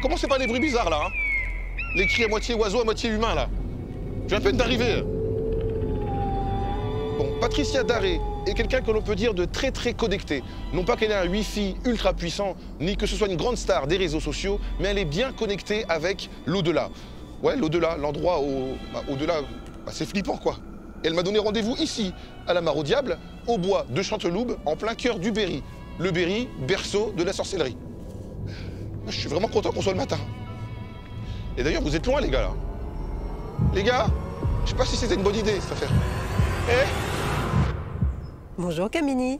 Commencez pas les bruits bizarres là, hein. Les cris à moitié oiseau, à moitié humain là. Je viens à peine d'arriver. Bon, Patricia Daré est quelqu'un que l'on peut dire de très connecté. Non pas qu'elle ait un Wi-Fi ultra puissant, ni que ce soit une grande star des réseaux sociaux, mais elle est bien connectée avec l'au-delà. Ouais, l'au-delà, l'endroit au-delà, c'est flippant quoi. Elle m'a donné rendez-vous ici, à la Mare au Diable, au bois de Chanteloube, en plein cœur du Berry. Le Berry, berceau de la sorcellerie. Je suis vraiment content qu'on soit le matin. Et d'ailleurs, vous êtes loin, les gars, là. Les gars, je sais pas si c'était une bonne idée, cette affaire. Eh? Bonjour, Camini.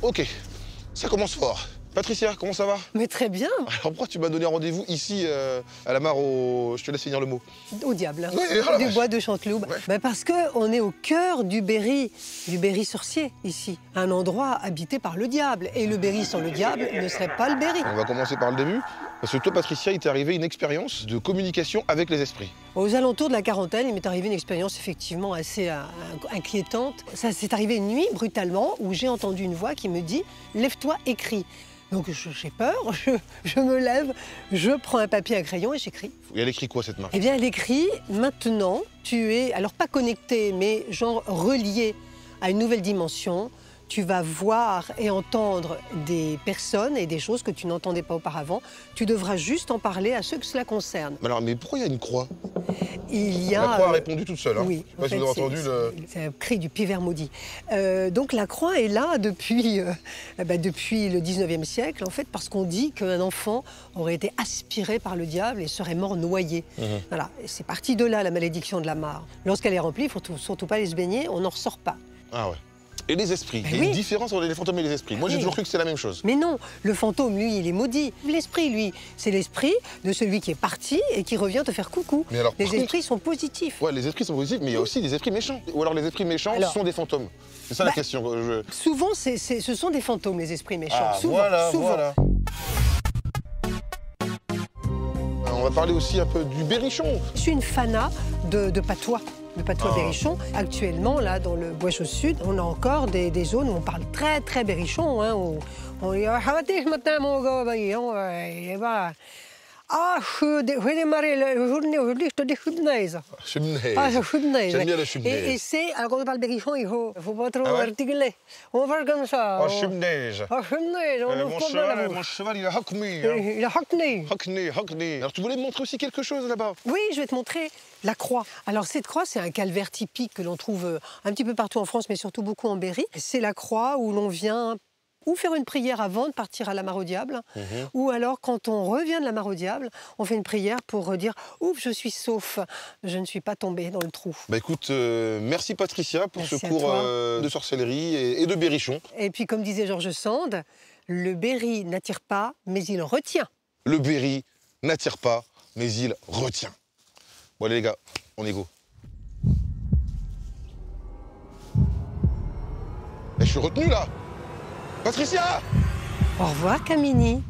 Ok, ça commence fort. Patricia, comment ça va? Mais très bien. Alors pourquoi tu m'as donné rendez-vous ici, à la Mare au... Je te laisse finir le mot. Au diable. Ouais, voilà. Du bois de Chanteloube. Ouais. Ben parce qu'on est au cœur du Berry sorcier, ici. Un endroit habité par le diable. Et le Berry sans le diable ne serait pas le Berry. On va commencer par le début. Parce que toi, Patricia, il t'est arrivé une expérience de communication avec les esprits. Aux alentours de la quarantaine, il m'est arrivé une expérience effectivement assez inquiétante. Ça s'est arrivé une nuit, brutalement, où j'ai entendu une voix qui me dit « Lève-toi, écris ». Donc j'ai peur, je me lève, je prends un papier, un crayon et j'écris. Et elle écrit quoi, cette marque? Eh bien, elle écrit « Maintenant, tu es, alors pas connecté, mais genre relié à une nouvelle dimension. Tu vas voir et entendre des personnes et des choses que tu n'entendais pas auparavant. Tu devras juste en parler à ceux que cela concerne. » Mais alors, mais pourquoi il y a une croix? Il y a... La croix a répondu toute seule, hein. Oui. Je sais pas si vous avez entendu le... C'est un cri du pivert maudit. Donc la croix est là depuis le 19e siècle, en fait, parce qu'on dit qu'un enfant aurait été aspiré par le diable et serait mort noyé. Voilà. Et c'est parti de là, la malédiction de la mare. Lorsqu'elle est remplie, il ne faut surtout pas aller se baigner, on n'en ressort pas. Ah ouais. Et les esprits, il y a une différence entre les fantômes et les esprits. Moi, j'ai toujours cru que c'était la même chose. Mais non, le fantôme, lui, il est maudit. L'esprit, lui, c'est l'esprit de celui qui est parti et qui revient te faire coucou. Mais alors, les esprits sont positifs. Ouais, les esprits sont positifs, mais il y a aussi des esprits méchants. Ou alors les esprits méchants sont des fantômes. C'est ça la question. Souvent, ce sont des fantômes, les esprits méchants. Ah, souvent, voilà, souvent. voilà. On va parler aussi un peu du berrichon. Je suis une fana de patois. Le patois berrichon. Actuellement, là, dans le Bois-Chaud Sud, on a encore des zones où on parle très berrichon. Hein, où on dit « Ah, ce matin, mon gars, ah, je vais démarrer la journée aujourd'hui, je te dis chudnaise. » Chudnaise. Ah, chudnaise. J'aime bien le chudnaise. Et c'est, alors quand on parle berrichon, il faut pas trop articuler. On va faire comme ça. Ah, chudnaise. Ah, chudnaise, on ouvre pas bien la bouche. Mon cheval, il a hockney. Il a hockney. Hockney. Alors, tu voulais me montrer aussi quelque chose là-bas? Oui, je vais te montrer la croix. Alors cette croix, c'est un calvaire typique que l'on trouve un petit peu partout en France, mais surtout beaucoup en Berry. C'est la croix où l'on vient ou faire une prière avant de partir à la Mare au Diable, ou alors quand on revient de la Mare au Diable, on fait une prière pour dire « Ouf, je suis sauf, je ne suis pas tombé dans le trou ». Bah écoute, merci Patricia pour ce cours de sorcellerie et de berrichon. Et puis comme disait George Sand, le Berry n'attire pas, mais il retient. Le Berry n'attire pas, mais il retient. Bon allez les gars, on est go. Je suis retenu là. Patricia! Au revoir Camini.